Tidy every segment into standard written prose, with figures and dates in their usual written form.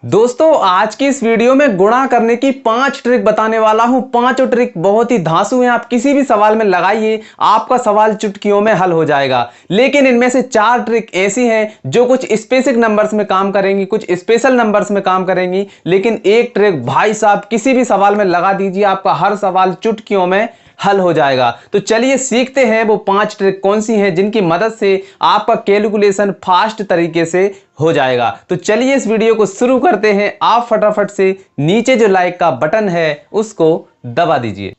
दोस्तों आज की इस वीडियो में गुणा करने की 5 ट्रिक बताने वाला हूं। पांचों ट्रिक बहुत ही धांसू हैं। आप किसी भी सवाल में लगाइए, आपका सवाल चुटकियों में हल हो जाएगा। लेकिन इनमें से 4 ट्रिक ऐसी हैं जो कुछ स्पेसिफिक नंबर्स में काम करेंगी, कुछ स्पेशल नंबर्स में काम करेंगी। लेकिन एक ट्रिक भाई साहब किसी भी सवाल में लगा दीजिए, आपका हर सवाल चुटकियों में हल हो जाएगा। तो चलिए सीखते हैं वो 5 ट्रिक कौन सी हैं जिनकी मदद से आपका कैलकुलेशन फास्ट तरीके से हो जाएगा। तो चलिए इस वीडियो को शुरू करते हैं। आप फटाफट से नीचे जो लाइक का बटन है उसको दबा दीजिए।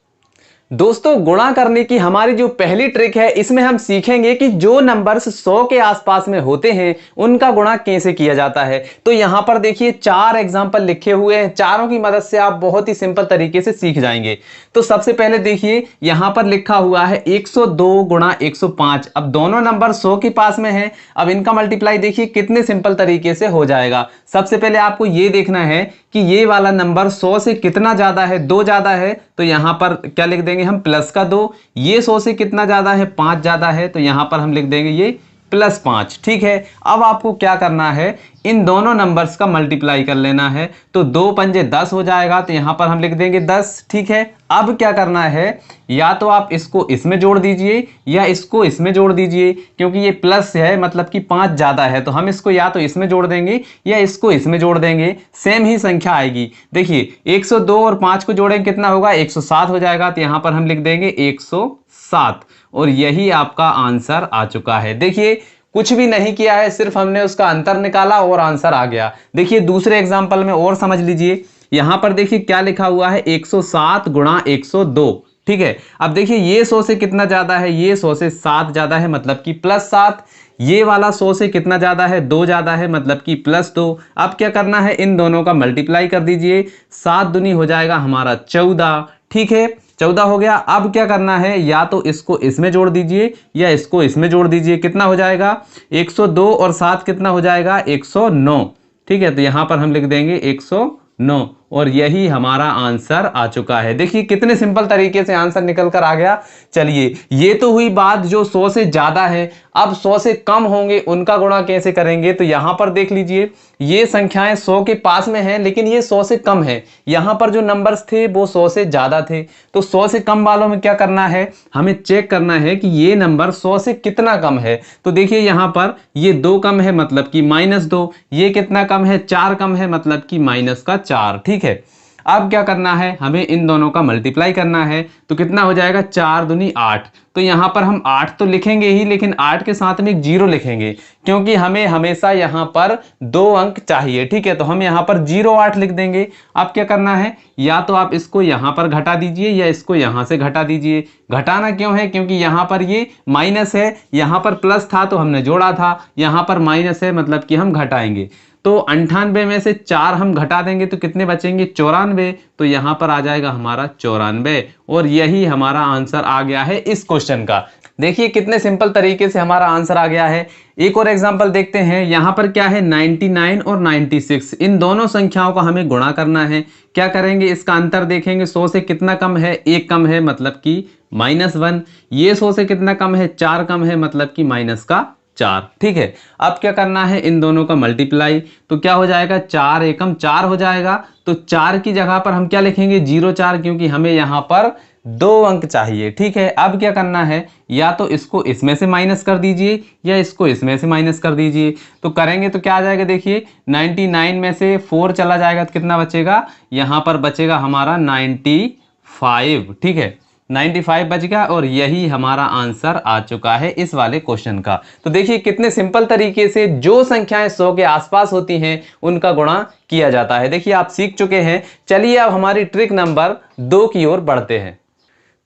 दोस्तों गुणा करने की हमारी जो पहली ट्रिक है, इसमें हम सीखेंगे कि जो नंबर्स 100 के आसपास में होते हैं उनका गुणा कैसे किया जाता है। तो यहां पर देखिए 4 एग्जांपल लिखे हुए हैं, चारों की मदद से आप बहुत ही सिंपल तरीके से सीख जाएंगे। तो सबसे पहले देखिए यहां पर लिखा हुआ है 102 गुणा 105। अब दोनों नंबर 100 के पास में है, अब इनका मल्टीप्लाई देखिए कितने सिंपल तरीके से हो जाएगा। सबसे पहले आपको यह देखना है कि ये वाला नंबर 100 से कितना ज्यादा है, 2 ज्यादा है, तो यहां पर क्या लिख देंगे हम प्लस का 2। ये 100 से कितना ज्यादा है, 5 ज्यादा है, तो यहां पर हम लिख देंगे ये +5। ठीक है, अब आपको क्या करना है, इन दोनों नंबर्स का मल्टीप्लाई कर लेना है। तो 2 पंजे 10 हो जाएगा, तो यहां पर हम लिख देंगे 10। ठीक है, अब क्या करना है, या तो आप इसको इसमें जोड़ दीजिए या इसको इसमें जोड़ दीजिए, क्योंकि ये प्लस है मतलब कि 5 ज्यादा है, तो हम इसको या तो इसमें जोड़ देंगे या इसको इसमें जोड़ देंगे, सेम ही संख्या आएगी। देखिए 102 और 5 को जोड़ेंगे कितना होगा, 107 हो जाएगा, तो यहां पर हम लिख देंगे 107 और यही आपका आंसर आ चुका है। देखिए कुछ भी नहीं किया है, सिर्फ हमने उसका अंतर निकाला और आंसर आ गया। देखिए दूसरे एग्जांपल में और समझ लीजिए, यहां पर देखिए क्या लिखा हुआ है, 107 गुणा 102। ठीक है, अब देखिए ये 100 से कितना ज्यादा है, ये 100 से 7 ज्यादा है मतलब कि +7। ये वाला 100 से कितना ज्यादा है, 2 ज्यादा है मतलब कि +2। अब क्या करना है, इन दोनों का मल्टीप्लाई कर दीजिए, 7 दूनी हो जाएगा हमारा 14। ठीक है, 14 हो गया। अब क्या करना है, या तो इसको इसमें जोड़ दीजिए या इसको इसमें जोड़ दीजिए, कितना हो जाएगा 102 और 7 कितना हो जाएगा 109। ठीक है, तो यहां पर हम लिख देंगे 109 और यही हमारा आंसर आ चुका है। देखिए कितने सिंपल तरीके से आंसर निकल कर आ गया। चलिए ये तो हुई बात जो 100 से ज्यादा है। अब 100 से कम होंगे उनका गुणा कैसे करेंगे, तो यहां पर देख लीजिए ये संख्याएं 100 के पास में हैं लेकिन ये 100 से कम है। यहां पर जो नंबर्स थे वो 100 से ज्यादा थे, तो 100 से कम वालों में क्या करना है, हमें चेक करना है कि ये नंबर 100 से कितना कम है। तो देखिए यहां पर ये 2 कम है मतलब कि -2, ये कितना कम है, 4 कम है मतलब कि -4। ठीक है, अब क्या करना है, हमें इन दोनों का मल्टीप्लाई करना है, तो कितना हो जाएगा 4 दूनी 8। तो यहां पर हम 8 तो लिखेंगे ही, लेकिन 8 के साथ में एक 0 लिखेंगे क्योंकि हमें हमेशा यहां पर 2 अंक चाहिए। ठीक है, तो हम यहां पर 08 लिख देंगे। अब क्या करना है, या तो आप इसको यहां पर घटा दीजिए या इसको यहां से घटा दीजिए। घटाना क्यों है, क्योंकि यहां पर ये माइनस है, यहां पर प्लस था तो हमने जोड़ा था, यहां पर माइनस है मतलब कि हम घटाएंगे। तो 98 में से 4 हम घटा देंगे तो कितने बचेंगे 94। तो यहां पर आ जाएगा हमारा 94 और यही हमारा आंसर आ गया है इस क्वेश्चन का। देखिए कितने सिंपल तरीके से हमारा आंसर आ गया है। एक और एग्जांपल देखते हैं। यहां पर क्या है 99 और 96, इन दोनों संख्याओं का हमें गुणा करना है। क्या करेंगे, इसका अंतर देखेंगे, 100 से कितना कम है, 1 कम है मतलब कि -1। ये 100 से कितना कम है, 4 कम है मतलब कि -4। ठीक है, अब क्या करना है, इन दोनों का मल्टीप्लाई, तो क्या हो जाएगा 4 एकम 4 हो जाएगा। तो 4 की जगह पर हम क्या लिखेंगे 04, क्योंकि हमें यहां पर 2 अंक चाहिए। ठीक है, अब क्या करना है, या तो इसको इसमें से माइनस कर दीजिए या इसको इसमें से माइनस कर दीजिए। तो करेंगे तो क्या आ जाएगा, देखिए 99 में से 4 चला जाएगा तो कितना बचेगा, यहां पर बचेगा हमारा 95। ठीक है, 95 बच गया और यही हमारा आंसर आ चुका है इस वाले क्वेश्चन का। तो देखिए कितने सिंपल तरीके से जो संख्याएं 100 के आसपास होती हैं उनका गुणा किया जाता है। देखिए आप सीख चुके हैं। चलिए अब हमारी ट्रिक नंबर 2 की ओर बढ़ते हैं।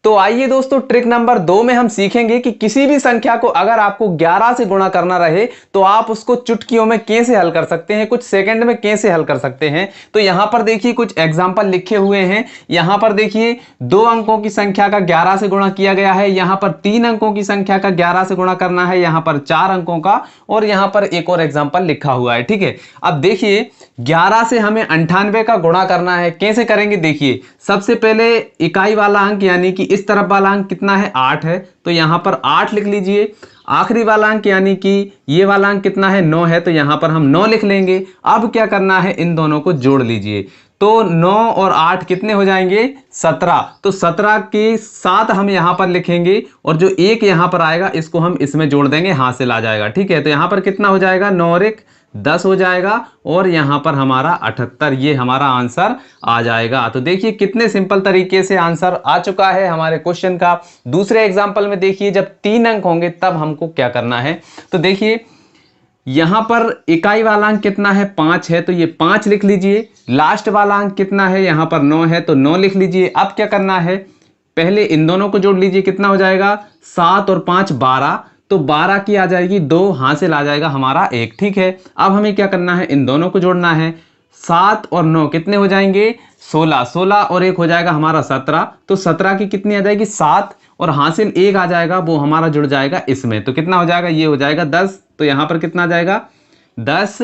तो आइए दोस्तों ट्रिक नंबर 2 में हम सीखेंगे कि किसी भी संख्या को अगर आपको 11 से गुणा करना रहे तो आप उसको चुटकियों में कैसे हल कर सकते हैं, कुछ सेकंड में कैसे हल कर सकते हैं। तो यहां पर देखिए कुछ एग्जांपल लिखे हुए हैं। यहां पर देखिए 2 अंकों की संख्या का 11 से गुणा किया गया है, यहां पर 3 अंकों की संख्या का 11 से गुणा करना है, यहां पर 4 अंकों का, और यहां पर एक और एग्जांपल लिखा हुआ है। ठीक है, अब देखिए 11 से हमें 98 का गुणा करना है। कैसे करेंगे, देखिए सबसे पहले इकाई वाला अंक यानी कि इस तरफ वाला अंक कितना है 8 है, तो यहां पर 8 लिख लीजिए। आखिरी वाला अंक यानी कि ये वाला अंक कितना है 9 है, तो यहां पर हम 9 लिख लेंगे। अब क्या करना है, इन दोनों को जोड़ लीजिए। तो 9 और 8 कितने हो जाएंगे 17। तो 17 के साथ हम यहां पर लिखेंगे और जो एक यहां पर आएगा इसको हम इसमें जोड़ देंगे, हासिल आ जाएगा। ठीक है, तो यहां पर कितना हो जाएगा 9 और 1 10 हो जाएगा और यहां पर हमारा 78, ये हमारा आंसर आ जाएगा। तो देखिए कितने सिंपल तरीके से आंसर आ चुका है हमारे क्वेश्चन का। दूसरे एग्जांपल में देखिए, जब 3 अंक होंगे तब हमको क्या करना है। तो देखिए यहां पर इकाई वाला अंक कितना है 5 है, तो ये 5 लिख लीजिए। लास्ट वाला अंक कितना है, यहां पर 9 है, तो 9 लिख लीजिए। अब क्या करना है, पहले इन दोनों को जोड़ लीजिए, कितना हो जाएगा 7 और 5 12, तो 12 की आ जाएगी 2, हासिल आ जाएगा हमारा 1। ठीक है, अब हमें क्या करना है, इन दोनों को जोड़ना है। 7 और 9 कितने हो जाएंगे 16, 16 और 1 हो जाएगा हमारा 17, तो 17 की कितनी आ जाएगी 7 और हासिल 1 आ जाएगा, वो हमारा जुड़ जाएगा इसमें। तो कितना हो जाएगा, ये हो जाएगा 10। तो यहां पर कितना आ जाएगा 10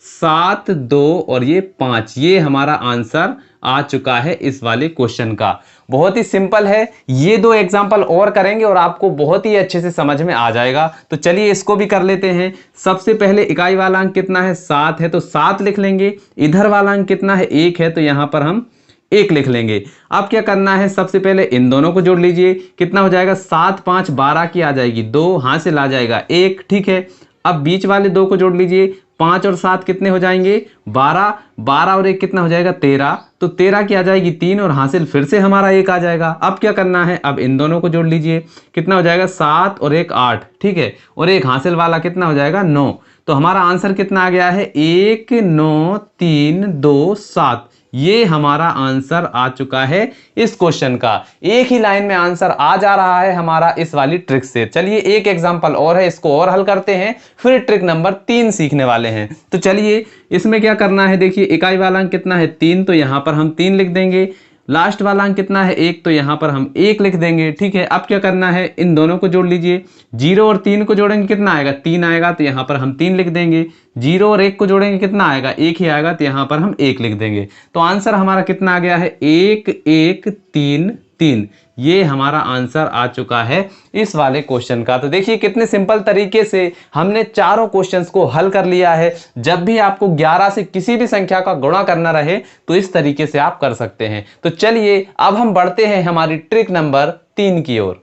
7 2 और ये 5, ये हमारा आंसर आ चुका है इस वाले क्वेश्चन का। बहुत ही सिंपल है, ये 2 एग्जांपल और करेंगे और आपको बहुत ही अच्छे से समझ में आ जाएगा। तो चलिए इसको भी कर लेते हैं। सबसे पहले इकाई वाला अंक कितना है 7 है, तो 7 लिख लेंगे। इधर वाला अंक कितना है 1 है, तो यहां पर हम 1 लिख लेंगे। अब क्या करना है, सबसे पहले इन दोनों को जोड़ लीजिए, कितना हो जाएगा 7 5 12 की आ जाएगी 2, हासिल आ जाएगा 1। ठीक है, अब बीच वाले 2 को जोड़ लीजिए, 5 और 7 कितने हो जाएंगे 12, 12 और 1 कितना हो जाएगा 13, तो 13 की आ जाएगी 3 और हासिल फिर से हमारा 1 आ जाएगा। अब क्या करना है, अब इन दोनों को जोड़ लीजिए, कितना हो जाएगा 7 और 1 8। ठीक है, और एक हासिल वाला कितना हो जाएगा 9। तो हमारा आंसर कितना आ गया है 1 9 3 2 7, ये हमारा आंसर आ चुका है इस क्वेश्चन का। एक ही लाइन में आंसर आ जा रहा है हमारा इस वाली ट्रिक से। चलिए एक एग्जांपल और है, इसको और हल करते हैं, फिर ट्रिक नंबर 3 सीखने वाले हैं। तो चलिए इसमें क्या करना है, देखिए इकाई वाला अंक कितना है 3, तो यहां पर हम 3 लिख देंगे। लास्ट वाला अंक कितना है 1, तो यहां पर हम 1 लिख देंगे। ठीक है, अब क्या करना है, इन दोनों को जोड़ लीजिए। 0 और 3 को जोड़ेंगे कितना आएगा 3 आएगा, तो यहां पर हम 3 लिख देंगे। 0 और 1 को जोड़ेंगे कितना आएगा 1 ही आएगा, तो यहां पर हम 1 लिख देंगे। तो आंसर हमारा कितना आ गया है 1 1 3 3, ये हमारा आंसर आ चुका है इस वाले क्वेश्चन का। तो देखिए कितने सिंपल तरीके से हमने चारों क्वेश्चंस को हल कर लिया है। जब भी आपको 11 से किसी भी संख्या का गुणा करना रहे तो इस तरीके से आप कर सकते हैं। तो चलिए अब हम बढ़ते हैं हमारी ट्रिक नंबर 3 की ओर।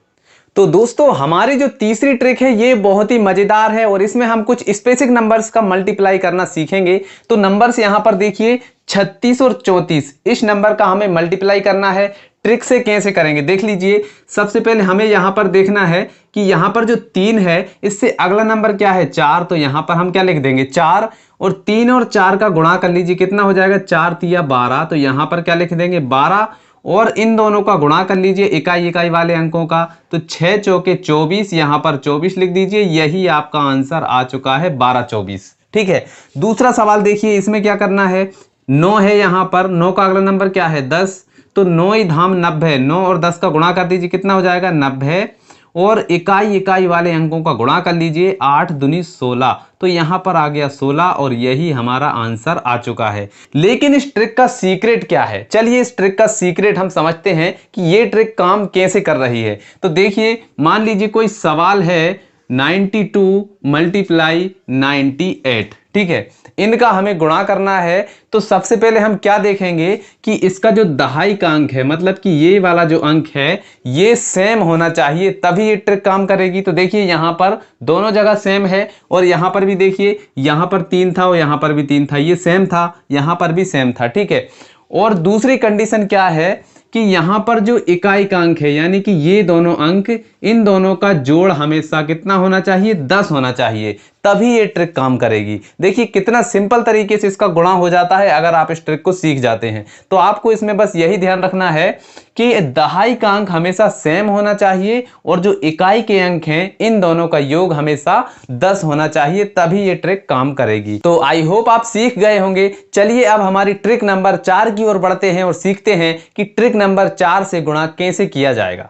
तो दोस्तों हमारी जो तीसरी ट्रिक है ये बहुत ही मजेदार है और इसमें हम कुछ स्पेसिफिक नंबर्स का मल्टीप्लाई करना सीखेंगे। तो नंबर्स यहां पर देखिए 36 और 34, इस नंबर का हमें मल्टीप्लाई करना है। ट्रिक से कैसे करेंगे देख लीजिए। सबसे पहले हमें यहां पर देखना है कि यहां पर जो 3 है इससे अगला नंबर क्या है 4, तो यहां पर हम क्या लिख देंगे 4, और 3 और 4 का गुणा कर लीजिए, कितना हो जाएगा 4 तिया 12, तो यहां पर क्या लिख देंगे 12, और इन दोनों का गुणा कर लीजिए इकाई इकाई वाले अंकों का, तो 6 चौके 24, यहां पर 24 लिख दीजिए। यही आपका आंसर आ चुका है 12 24। ठीक है, दूसरा सवाल देखिए, इसमें क्या करना है 9 है, यहां पर 9 का अगला नंबर क्या है 10, तो 9 ही धाम 90, 9 और 10 का गुणा कर दीजिए, कितना हो जाएगा 90, और इकाई इकाई वाले अंकों का गुणा कर लीजिए, 8 दूनी 16, तो यहां पर आ गया 16, और यही हमारा आंसर आ चुका है। लेकिन इस ट्रिक का सीक्रेट क्या है, चलिए इस ट्रिक का सीक्रेट हम समझते हैं कि ये ट्रिक काम कैसे कर रही है। तो देखिए मान लीजिए कोई सवाल है 92 मल्टीप्लाई 98, ठीक है, इनका हमें गुणा करना है। तो सबसे पहले हम क्या देखेंगे कि इसका जो दहाई का अंक है, मतलब कि ये वाला जो अंक है ये सेम होना चाहिए, तभी ये ट्रिक काम करेगी। तो देखिए यहां पर दोनों जगह सेम है, और यहां पर भी देखिए यहां पर 3 था और यहां पर भी 3 था, ये सेम था, यहां पर भी सेम था। ठीक है, और दूसरी कंडीशन क्या है कि यहां पर जो इकाई का अंक है, यानी कि ये दोनों अंक, इन दोनों का जोड़ हमेशा कितना होना चाहिए 10 होना चाहिए, तभी ये ट्रिक काम करेगी। देखिए कितना सिंपल तरीके से इसका गुणा हो जाता है अगर आप इस ट्रिक को सीख जाते हैं। तो आपको इसमें बस यही ध्यान रखना है कि दहाई का अंक हमेशा सेम होना चाहिए, और जो इकाई के अंक हैं इन दोनों का योग हमेशा 10 होना चाहिए, तभी ये ट्रिक काम करेगी। तो आई होप आप सीख गए होंगे। चलिए अब हमारी ट्रिक नंबर 4 की ओर बढ़ते हैं और सीखते हैं कि ट्रिक नंबर 4 से गुणा कैसे किया जाएगा।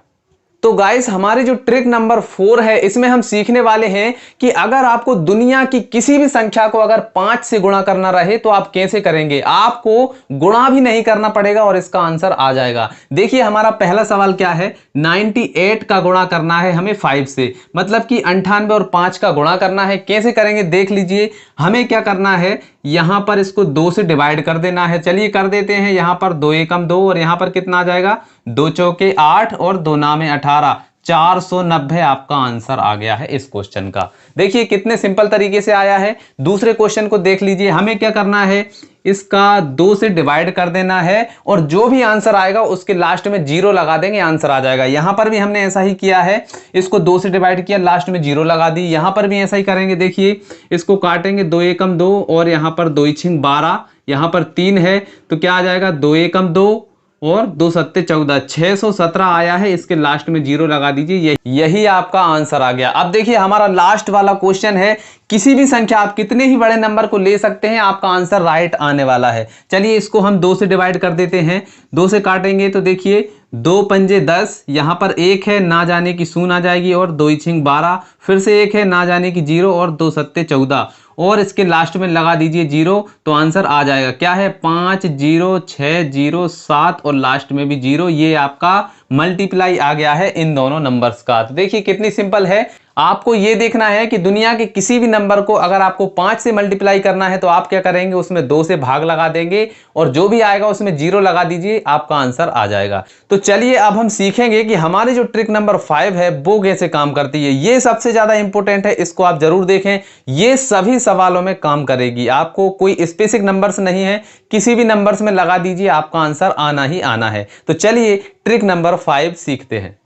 तो गाइस हमारे जो ट्रिक नंबर 4 है इसमें हम सीखने वाले हैं कि अगर आपको दुनिया की किसी भी संख्या को अगर 5 से गुणा करना रहे तो आप कैसे करेंगे। आपको गुणा भी नहीं करना पड़ेगा और इसका आंसर आ जाएगा। देखिए हमारा पहला सवाल क्या है, 98 का गुणा करना है हमें 5 से, मतलब कि 98 और 5 का गुणा करना है। कैसे करेंगे देख लीजिए। हमें क्या करना है, यहां पर इसको 2 से डिवाइड कर देना है। चलिए कर देते हैं। यहां पर 2 एकम 2 और यहां पर कितना आ जाएगा, 2 चौके 8 और 2 नामे 18, 490 आपका आंसर आ गया है इस क्वेश्चन का। देखिए कितने सिंपल तरीके से आया है। दूसरे क्वेश्चन को देख लीजिए। हमें क्या करना है, इसका 2 से डिवाइड कर देना है और जो भी आंसर आएगा उसके लास्ट में 0 लगा देंगे, आंसर आ जाएगा। यहां पर भी हमने ऐसा ही किया है, इसको 2 से डिवाइड किया, लास्ट में 0 लगा दी। यहां पर भी ऐसा ही करेंगे। देखिए इसको काटेंगे, 2 एकम 2 और यहां पर 2 छिंग 12, यहां पर 3 है तो क्या आ जाएगा, 2 एकम 2 और 2 सत्ते 14, 617 आया है। इसके लास्ट में 0 लगा दीजिए, यही आपका आंसर आ गया। अब देखिए हमारा लास्ट वाला क्वेश्चन है, किसी भी संख्या आप कितने ही बड़े नंबर को ले सकते हैं, आपका आंसर राइट आने वाला है। चलिए इसको हम 2 से डिवाइड कर देते हैं। 2 से काटेंगे तो देखिए 2 पंजे 10, यहां पर 1 है, ना जाने की शून्य आ जाएगी और 2 छिंग 12, फिर से 1 है, ना जाने की 0 और 2 सत्ते 14 और इसके लास्ट में लगा दीजिए 0 तो आंसर आ जाएगा। क्या है, 5 0 6 0 7 और लास्ट में भी 0। ये आपका मल्टीप्लाई आ गया है इन दोनों नंबर्स का। तो देखिए कितनी सिंपल है। आपको ये देखना है कि दुनिया के किसी भी नंबर को अगर आपको 5 से मल्टीप्लाई करना है तो आप क्या करेंगे, उसमें 2 से भाग लगा देंगे और जो भी आएगा उसमें 0 लगा दीजिए, आपका आंसर आ जाएगा। तो चलिए अब हम सीखेंगे कि हमारी जो ट्रिक नंबर 5 है वो कैसे काम करती है। ये सबसे ज्यादा इंपॉर्टेंट है, इसको आप जरूर देखें। ये सभी सवालों में काम करेगी। आपको कोई स्पेसिफिक नंबर्स नहीं है, किसी भी नंबर्स में लगा दीजिए, आपका आंसर आना ही आना है। तो चलिए ट्रिक नंबर 5 सीखते हैं।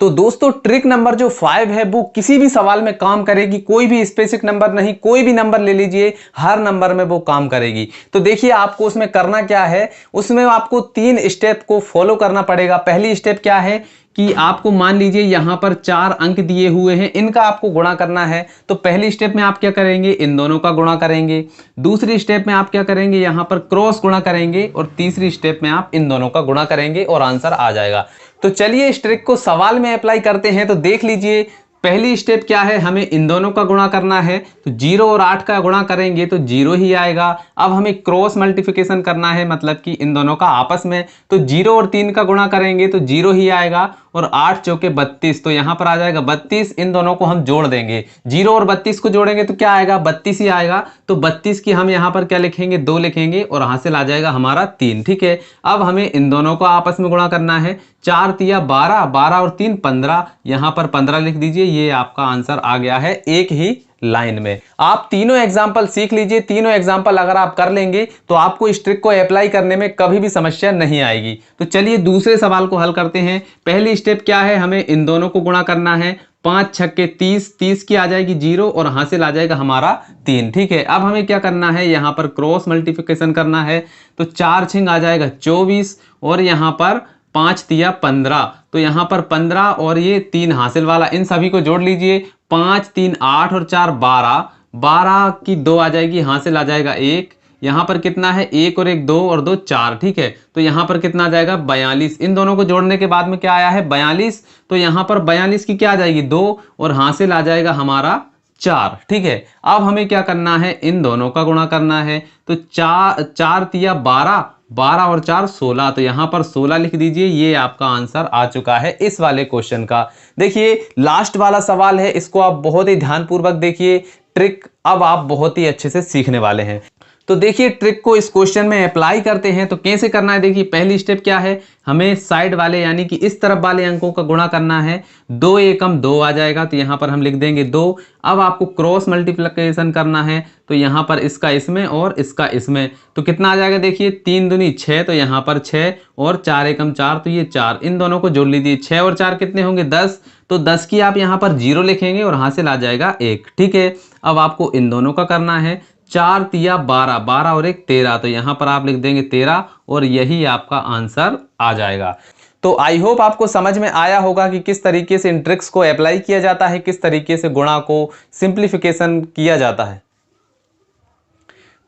तो दोस्तों ट्रिक नंबर जो 5 है वो किसी भी सवाल में काम करेगी। कोई भी स्पेसिफिक नंबर नहीं, कोई भी नंबर ले लीजिए, हर नंबर में वो काम करेगी। तो देखिए आपको उसमें करना क्या है, उसमें आपको 3 स्टेप को फॉलो करना पड़ेगा। पहली स्टेप क्या है कि आपको मान लीजिए यहां पर 4 अंक दिए हुए हैं, इनका आपको गुणा करना है। तो पहली स्टेप में आप क्या करेंगे, इन दोनों का गुणा करेंगे। दूसरी स्टेप में आप क्या करेंगे, यहां पर क्रॉस गुणा करेंगे और तीसरी स्टेप में आप इन दोनों का गुणा करेंगे और आंसर आ जाएगा। तो चलिए इस ट्रिक को सवाल में अप्लाई करते हैं। तो देख लीजिए पहली स्टेप क्या है, हमें इन दोनों का गुणा करना है। तो 0 और 8 का गुणा करेंगे तो 0 ही आएगा। अब हमें क्रॉस मल्टीप्लिकेशन करना है, मतलब कि इन दोनों का आपस में। तो 0 और 3 का गुणा करेंगे तो 0 ही आएगा और 8 चौके 32, तो यहां पर आ जाएगा 32। इन दोनों को हम जोड़ देंगे, 0 और 32 को जोड़ेंगे तो क्या आएगा, 32 ही आएगा। तो 32 की हम यहां पर क्या लिखेंगे, 2 लिखेंगे और हासिल आ जाएगा हमारा 3। ठीक है, अब हमें इन दोनों को आपस में गुणा करना है। 4 तिया 12, 12 और 3 15, यहां पर 15 लिख दीजिए। ये आपका आंसर आ गया है एक ही लाइन में। आप तीनों एग्जाम्पल सीख लीजिए। तीनों एग्जाम्पल अगर आप कर लेंगे तो आपको इस ट्रिक को अप्लाई करने में कभी भी समस्या नहीं आएगी। तो चलिए दूसरे सवाल को हल करते हैं। पहली स्टेप क्या है, हमें इन दोनों को गुणा करना है। 5 छक्के 30, 30 की आ जाएगी 0 और हासिल आ जाएगा हमारा 3। ठीक है, अब हमें क्या करना है, यहां पर क्रॉस मल्टीप्लिकेशन करना है। तो 4 छिंग आ जाएगा 24 और यहां पर 5 तिया 15, तो यहां पर 15 और ये 3 हासिल वाला, इन सभी को जोड़ लीजिए। 5 3 8 और 4 12, 12 की 2 आ जाएगी, हासिल आ जाएगा 1। यहां पर कितना है, 1 और 1 2 और 2 4। ठीक है, तो यहां पर कितना आ जाएगा, 42। इन दोनों को जोड़ने के बाद में क्या आया है, 42। तो यहां पर 42 की क्या आ जाएगी, 2 और हासिल आ जाएगा हमारा 4। ठीक है, अब हमें क्या करना है, इन दोनों का गुणा करना है। तो 4 तिया 12, 12 और 4 16, तो यहां पर 16 लिख दीजिए। ये आपका आंसर आ चुका है इस वाले क्वेश्चन का। देखिए लास्ट वाला सवाल है, इसको आप बहुत ही ध्यानपूर्वक देखिए। ट्रिक अब आप बहुत ही अच्छे से सीखने वाले हैं। तो देखिए ट्रिक को इस क्वेश्चन में अप्लाई करते हैं। तो कैसे करना है, देखिए पहली स्टेप क्या है, हमें साइड वाले यानी कि इस तरफ वाले अंकों का गुणा करना है। 2 एकम 2 आ जाएगा, तो यहाँ पर हम लिख देंगे 2। अब आपको क्रॉस मल्टीप्लिकेशन करना है। तो यहाँ पर इसका इसमें और इसका इसमें, तो कितना आ जाएगा, देखिए 3 दूनी 6, तो यहाँ पर 6 और 4 एकम 4, तो ये 4। इन दोनों को जोड़ लीजिए, 6 और 4 कितने होंगे, 10। तो 10 की आप यहाँ पर 0 लिखेंगे और हासिल आ जाएगा 1। ठीक है, अब आपको इन दोनों का करना है। 4 तिया 12, 12 और 1 13, तो यहां पर आप लिख देंगे 13 और यही आपका आंसर आ जाएगा। तो आई होप आपको समझ में आया होगा कि किस तरीके से इन ट्रिक्स को अप्लाई किया जाता है, किस तरीके से गुणा को सिंप्लीफिकेशन किया जाता है।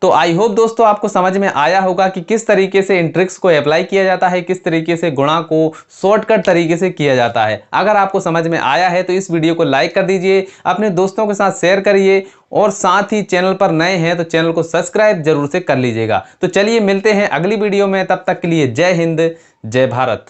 तो आई होप दोस्तों आपको समझ में आया होगा कि किस तरीके से इन ट्रिक्स को अप्लाई किया जाता है, किस तरीके से गुणा को शॉर्टकट तरीके से किया जाता है। अगर आपको समझ में आया है तो इस वीडियो को लाइक कर दीजिए, अपने दोस्तों के साथ शेयर करिए और साथ ही चैनल पर नए हैं तो चैनल को सब्सक्राइब जरूर से कर लीजिएगा। तो चलिए मिलते हैं अगली वीडियो में, तब तक के लिए जय हिंद, जय भारत।